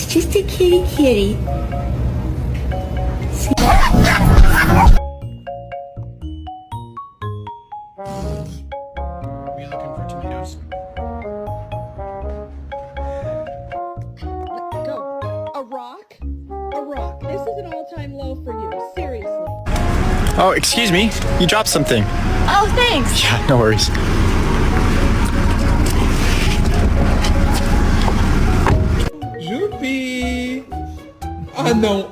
It's just a kitty kitty. Are you looking for tomatoes? Go. A rock? A rock. This is an all-time low for you. Seriously. Oh, excuse me. You dropped something. Oh, thanks. Yeah, no worries. Youpi! Ah não,